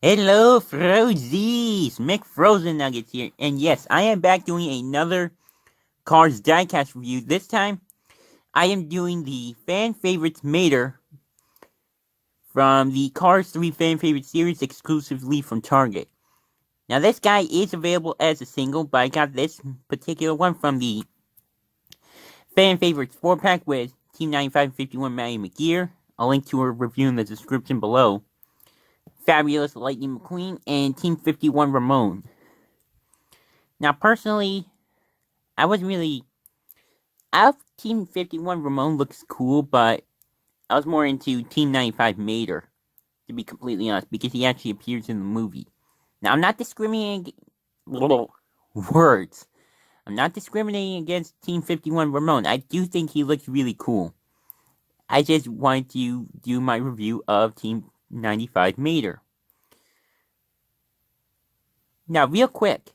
Hello, Frozies! McFrozen Nuggets here, and yes, I am back doing another Cars diecast review. This time, I am doing the fan favorites Mater from the Cars 3 fan favorite series exclusively from Target. Now, this guy is available as a single, but I got this particular one from the fan favorites 4 pack with Team 9551 Maddy McGear. I'll link to her review in the description below. Fabulous Lightning McQueen and Team 51 Ramon. Now, personally, I wasn't really. Out of Team 51, Ramon looks cool, but I was more into Team 95 Mater, to be completely honest, because he actually appears in the movie. Now, I'm not discriminating. Words. I'm not discriminating against Team 51 Ramon. I do think he looks really cool. I just wanted to do my review of Team 95 Mater. Now, real quick,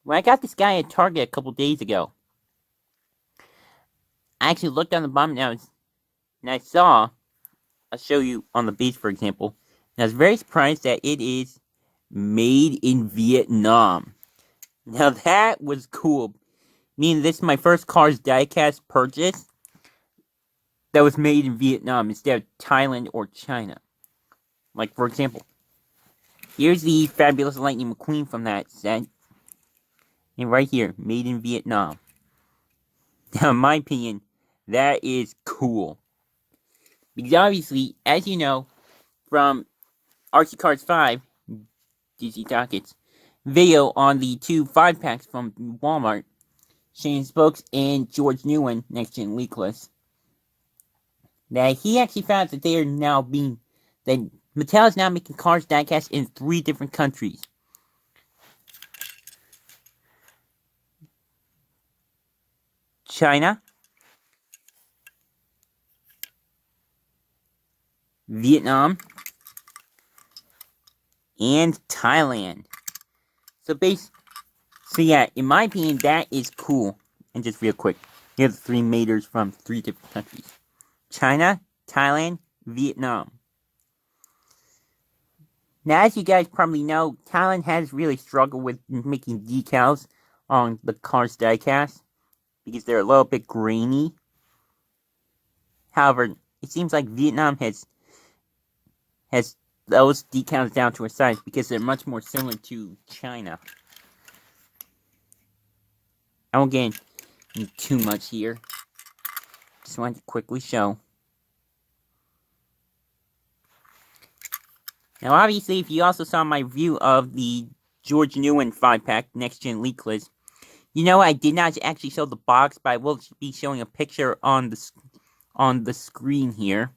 when I got this guy at Target a couple days ago, I actually looked on the bottom now, and I saw. I'll show you on the base, for example. And I was very surprised that it is made in Vietnam. Now that was cool. Meaning this is my first Cars diecast purchase that was made in Vietnam instead of Thailand or China. Like, for example, here's the Fabulous Lightning McQueen from that set. And right here, made in Vietnam. Now, in my opinion, that is cool. Because obviously, as you know, from RC Cars 5, DC Dockets, video on the two 5-packs from Walmart, Shane Spokes and George Newen, Next Gen Leakless, that he actually found that they are now being, that Mattel is now making Cars diecast in 3 different countries. China, Vietnam, and Thailand. So yeah, in my opinion, that is cool. And just real quick, here's the 3 maters from 3 different countries. China, Thailand, Vietnam. Now, as you guys probably know, Thailand has really struggled with making decals on the Cars diecast because they're a little bit grainy. However, it seems like Vietnam has those decals down to a size because they're much more similar to China. I won't get into too much here. Just wanted to quickly show. Now, obviously, if you also saw my review of the George Newen 5-pack Next Gen Leakless, you know I did not actually show the box, but I will be showing a picture on the screen here.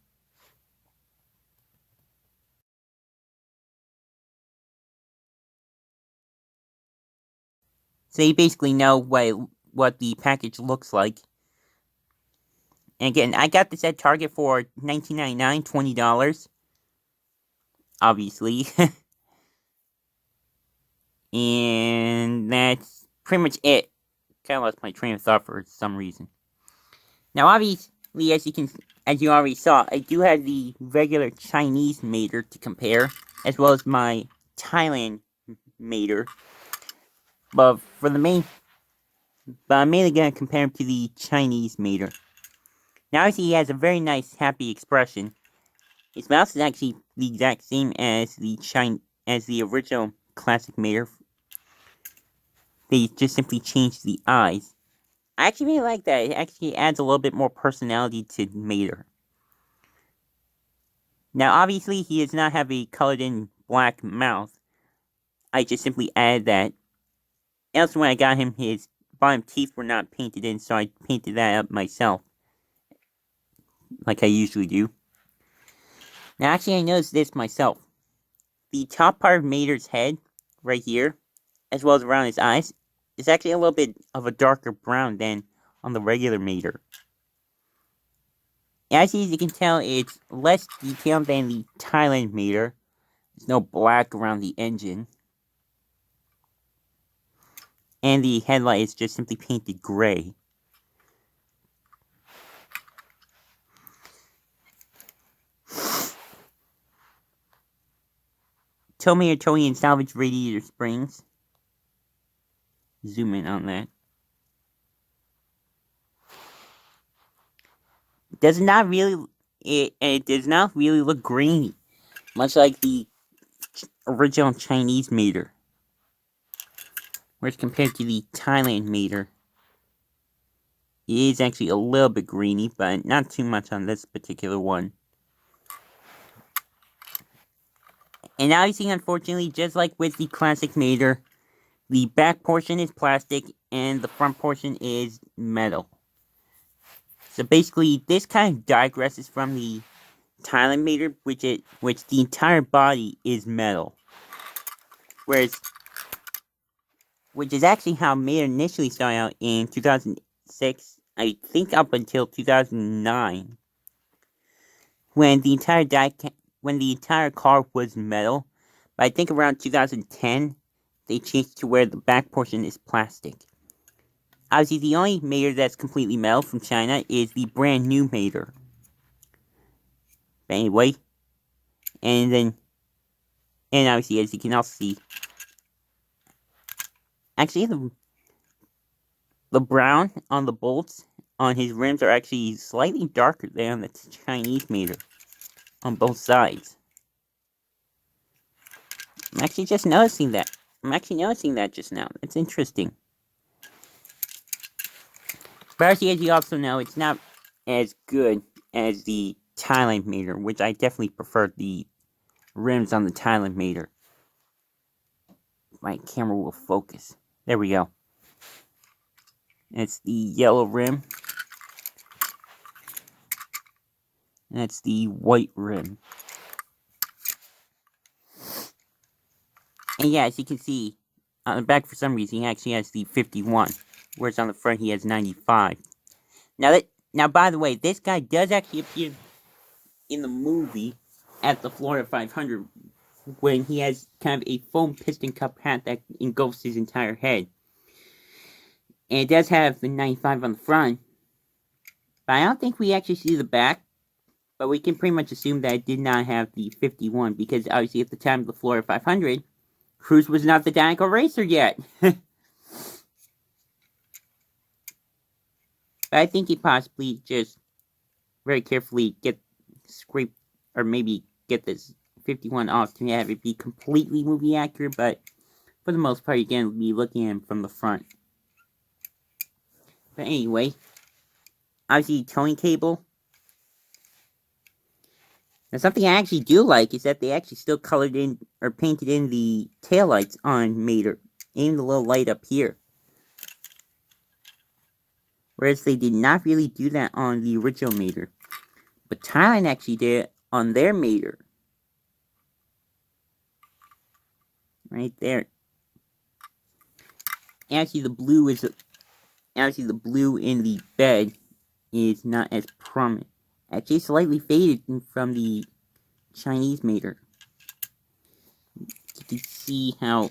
So you basically know what the package looks like. And again, I got this at Target for $19.99, $20. Obviously. And that's pretty much it. Kind of lost my train of thought for some reason. Now, obviously, as you already saw, I do have the regular Chinese Mater to compare, as well as my Thailand Mater. But I'm mainly gonna compare him to the Chinese Mater. Now, obviously, he has a very nice, happy expression. His mouth is actually the exact same as the original classic Mater. They just simply changed the eyes. I actually really like that. It actually adds a little bit more personality to Mater. Now, obviously, he does not have a colored-in black mouth. I just simply added that. Also, when I got him, his bottom teeth were not painted in, so I painted that up myself, like I usually do. Now, actually, I noticed this myself. The top part of Mater's head, right here, as well as around his eyes, is actually a little bit of a darker brown than on the regular Mater. As you can tell, it's less detailed than the Thailand Mater. There's no black around the engine. And the headlight is just simply painted gray. Tomy or Toy and salvage radiator springs. Zoom in on that. It does not really look grainy, much like the original Chinese meter. Whereas compared to the Thailand meter, it is actually a little bit grainy, but not too much on this particular one. And now you see, unfortunately, just like with the classic meter, the back portion is plastic and the front portion is metal. So basically, this kind of digresses from the Thailand meter, which the entire body is metal. Which is actually how meter initially started out in 2006, I think up until 2009, when the entire car was metal. But I think around 2010, they changed to where the back portion is plastic. Obviously, the only meter that's completely metal from China is the brand new meter. But anyway, and obviously, as you can also see, actually the brown on the bolts on his rims are actually slightly darker than the Chinese meter on both sides. I'm actually noticing that just now. It's interesting. But as you also know, it's not as good as the Thailand meter, which I definitely prefer the rims on the Thailand meter. My camera will focus. There we go. It's the yellow rim. And it's the white rim. And yeah, as you can see, on the back for some reason he actually has the 51, whereas on the front he has 95. Now by the way, this guy does actually appear in the movie at the Florida 500 when he has kind of a foam piston cup hat that engulfs his entire head. And it does have the 95 on the front, but I don't think we actually see the back. But we can pretty much assume that it did not have the 51, because obviously at the time of the Florida 500, Cruz was not the Dynaco racer yet. But I think he possibly just very carefully scrape, or maybe get this 51 off to have it be completely movie accurate, but for the most part, again, we'll be looking at him from the front. But anyway, obviously, towing cable. Now, something I actually do like is that they actually still colored in, or painted in the taillights on Mater, and the little light up here. Whereas they did not really do that on the original Mater. But Thailand actually did it on their Mater. Right there. Actually, the blue in the bed is not as prominent. Actually, slightly faded from the Chinese Mater. You can see how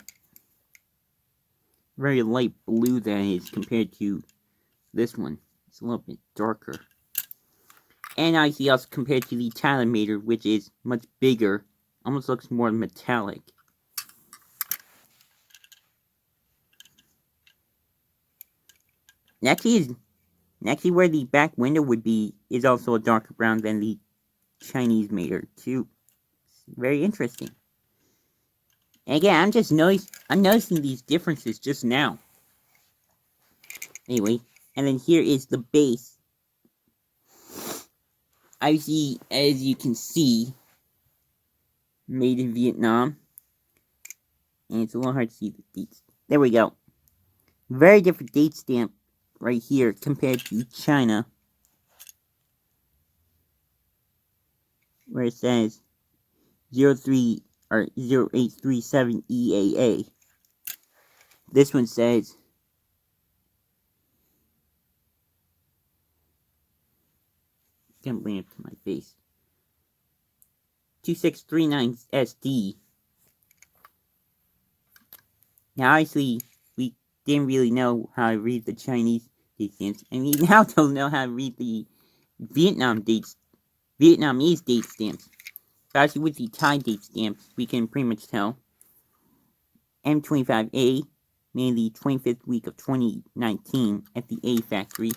very light blue that is compared to this one. It's a little bit darker. And obviously also compared to the Thailand Mater, which is much bigger. Almost looks more metallic. Actually, where the back window would be is also a darker brown than the Chinese Mater too. It's very interesting. And again, I'm noticing these differences just now. Anyway, and then here is the base. Obviously, as you can see, made in Vietnam. And it's a little hard to see the dates. There we go. Very different date stamp right here compared to China, where it says 03 or 0837 EAA. This one says can't bring it to my face. 2639 SD. Now, obviously, we didn't really know how to read the Chinese date stamps, and we now don't know how to read the Vietnamese date stamps. Especially with the tie date stamps, we can pretty much tell. M25A, made the 25th week of 2019 at the A factory,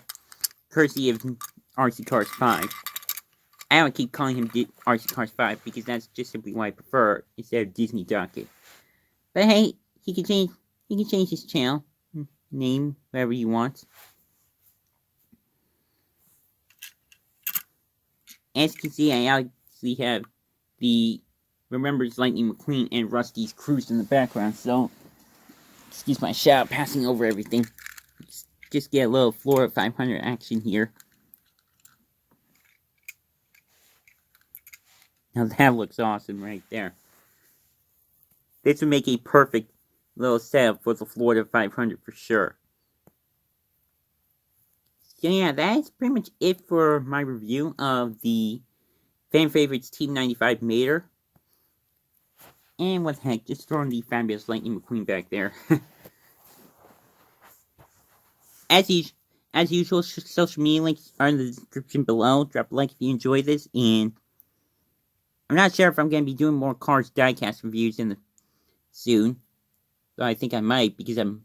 courtesy of RC Cars 5. I don't keep calling him RC Cars 5 because that's just simply what I prefer instead of Disney Docket. But hey, he can change his channel name whatever he wants. As you can see, I obviously have the Remembers Lightning McQueen and Rusty's Cruise in the background, so excuse my shout, passing over everything. Just get a little Florida 500 action here. Now that looks awesome right there. This would make a perfect little setup for the Florida 500 for sure. So yeah, that is pretty much it for my review of the Fan Favorites Team 95 Mater. And what the heck, just throwing the fabulous Lightning McQueen back there. As usual, social media links are in the description below. Drop a like if you enjoy this, and I'm not sure if I'm going to be doing more Cars diecast reviews soon. But I think I might, because I'm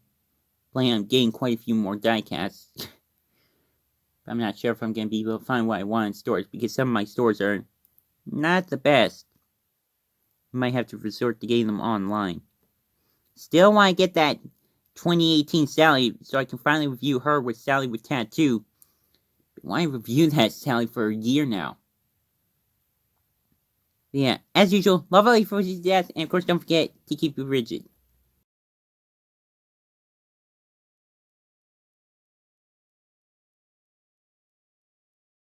planning on getting quite a few more diecasts. But I'm not sure if I'm going to be able to find what I want in stores, because some of my stores are not the best. I might have to resort to getting them online. Still want to get that 2018 Sally, so I can finally review her with Sally with Tattoo. But why review that Sally for a year now? But yeah, as usual, love all your forces to death, and of course don't forget to keep it rigid.